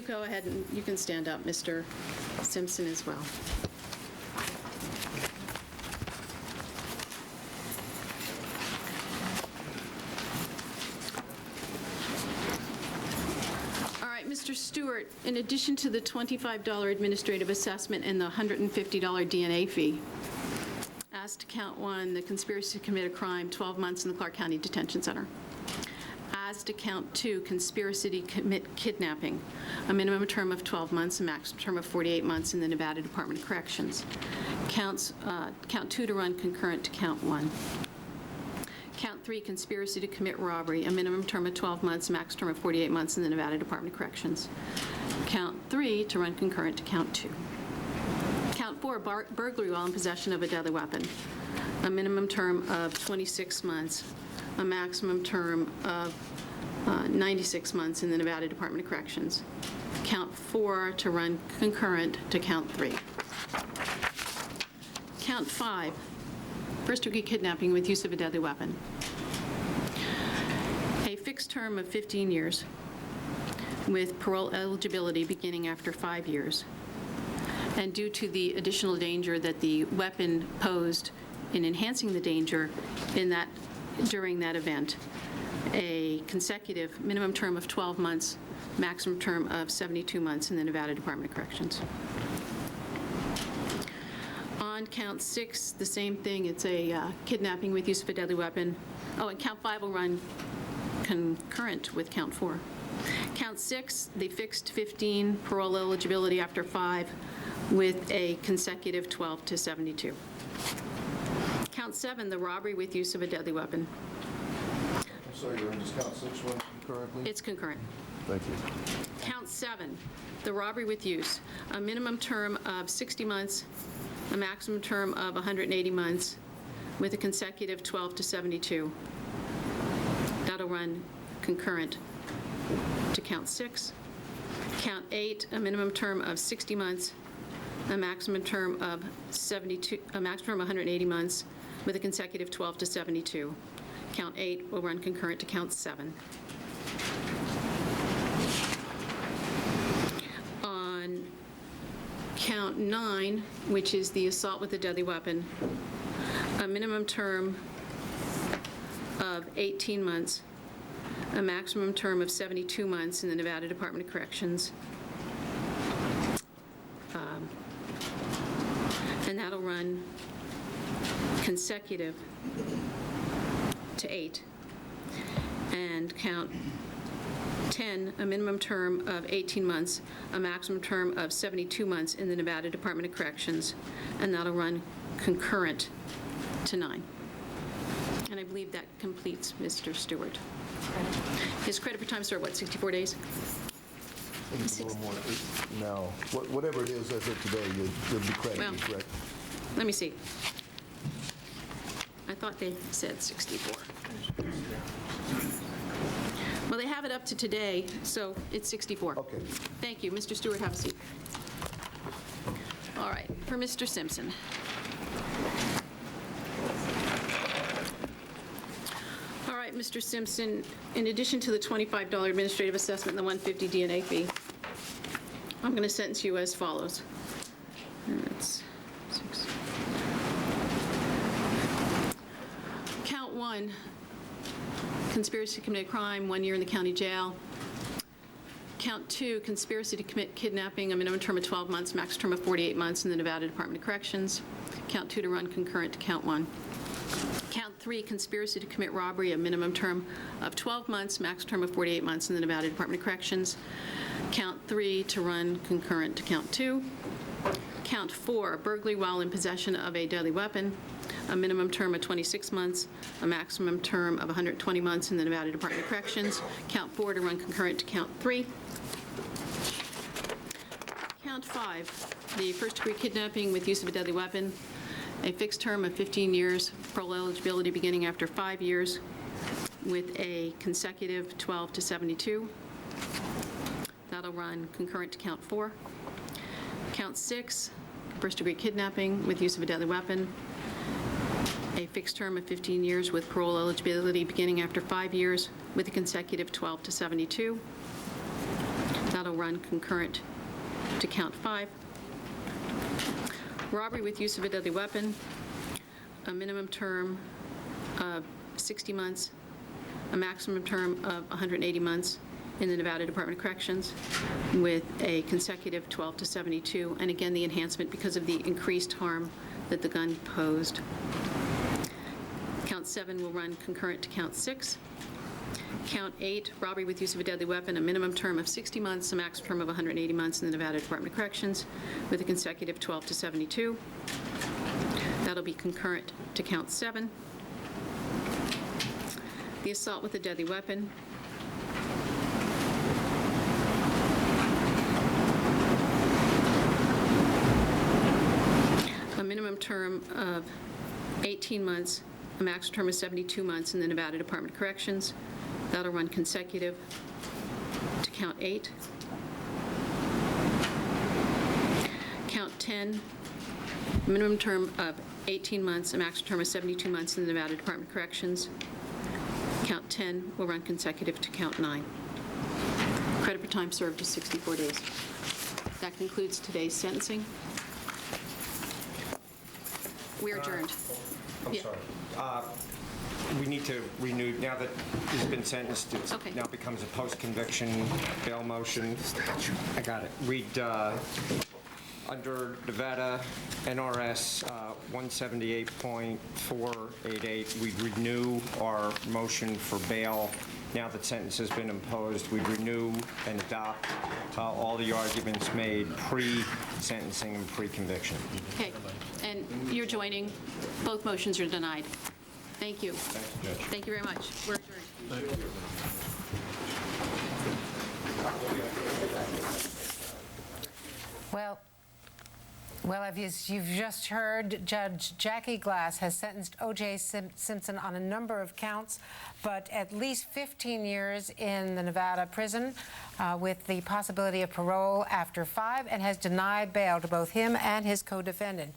go ahead and you can stand up, Mr. Simpson, as well. All right, Mr. Stewart, in addition to the $25 administrative assessment and the $150 DNA fee, as to count one, the conspiracy to commit a crime, 12 months in the Clark County Detention Center. As to count two, conspiracy to commit kidnapping, a minimum term of 12 months, a maximum term of 48 months in the Nevada Department of Corrections. Count two to run concurrent to count one. Count three, conspiracy to commit robbery, a minimum term of 12 months, max term of 48 months in the Nevada Department of Corrections. Count three to run concurrent to count two. Count four, burglary while in possession of a deadly weapon, a minimum term of 26 months, a maximum term of 96 months in the Nevada Department of Corrections. Count four to run concurrent to count three. Count five, first-degree kidnapping with use of a deadly weapon. A fixed term of 15 years with parole eligibility beginning after 5 years. And due to the additional danger that the weapon posed in enhancing the danger during that event, a consecutive minimum term of 12 months, maximum term of 72 months in the Nevada Department of Corrections. On count six, the same thing. It's a kidnapping with use of a deadly weapon. Oh, and count five will run concurrent with count four. Count six, the fixed 15 parole eligibility after 5 with a consecutive 12 to 72. Count seven, the robbery with use of a deadly weapon. I'm sorry, you're in this count six one concurrently? It's concurrent. Thank you. Count seven, the robbery with use, a minimum term of 60 months, a maximum term of 180 months, with a consecutive 12 to 72. That'll run concurrent to count six. Count eight, a minimum term of 60 months, a maximum term of 72, a maximum term of 180 months, with a consecutive 12 to 72. Count eight will run concurrent to count seven. On count nine, which is the assault with a deadly weapon, a minimum term of 18 months, a maximum term of 72 months in the Nevada Department of Corrections. And that'll run consecutive to 8. And count 10, a minimum term of 18 months, a maximum term of 72 months in the Nevada Department of Corrections, and that'll run concurrent to 9. And I believe that completes Mr. Stewart. His credit for time served, what, 64 days? I think it's a little more now. Whatever it is as of today, you'll be credited, Well, correct? Let me see. I thought they said 64. Well, they have it up to today, so it's 64. Okay. Thank you. Mr. Stewart, have a seat. All right, for Mr. Simpson. All right, Mr. Simpson, in addition to the $25 administrative assessment and the $150 DNA fee, I'm going to sentence you as follows. That's 6. Count 1, conspiracy to commit a crime, 1 year in the county jail. Count 2, conspiracy to commit kidnapping, a minimum term of 12 months, max term of 48 months in the Nevada Department of Corrections. Count 2 to run concurrent to count 1. Count 3, conspiracy to commit robbery, a minimum term of 12 months, max term of 48 months in the Nevada Department of Corrections. Count 3 to run concurrent to count 2. Count 4, burglary while in possession of a deadly weapon, a minimum term of 26 months, a maximum term of 120 months in the Nevada Department of Corrections. Count 4 to run concurrent to count 3. Count 5, the first-degree kidnapping with use of a deadly weapon, a fixed term of 15 years, parole eligibility beginning after 5 years, with a consecutive 12 to 72. That'll run concurrent to count 4. Count 6, first-degree kidnapping with use of a deadly weapon, a fixed term of 15 years with parole eligibility beginning after 5 years, with a consecutive 12 to 72. That'll run concurrent to count 5. Robbery with use of a deadly weapon, a minimum term of 60 months, a maximum term of 180 months in the Nevada Department of Corrections, with a consecutive 12 to 72, and again, the enhancement because of the increased harm that the gun posed. Count 7 will run concurrent to count 6. Count 8, robbery with use of a deadly weapon, a minimum term of 60 months, a maximum term of 180 months in the Nevada Department of Corrections, with a consecutive 12 to 72. That'll be concurrent to count 7. The assault with a deadly weapon, a minimum term of 18 months, a maximum term of 72 months in the Nevada Department of Corrections. That'll run consecutive to count 8. Count 10, minimum term of 18 months, a maximum term of 72 months in the Nevada Department of Corrections. Count 10 will run consecutive to count 9. Credit for time served is 64 days. That concludes today's sentencing. We are adjourned. I'm Yeah. sorry. We need to renew, now that he's been sentenced, it Okay. now becomes a post-conviction bail motion. I got it. We'd, under Nevada NRS 178.488, we'd renew our motion for bail. Now that sentence has been imposed, we'd renew and adopt all the arguments made pre-sentencing and pre-conviction. Okay, and you're joining. Both motions are denied. Thank you. Thank you, Judge. Thank you very much. We're adjourned. Well, as you've just heard, Judge Jackie Glass has sentenced oj Simpson on a number of counts, but at least 15 years in the Nevada prison with the possibility of parole after 5, and has denied bail to both him and his co-defendant.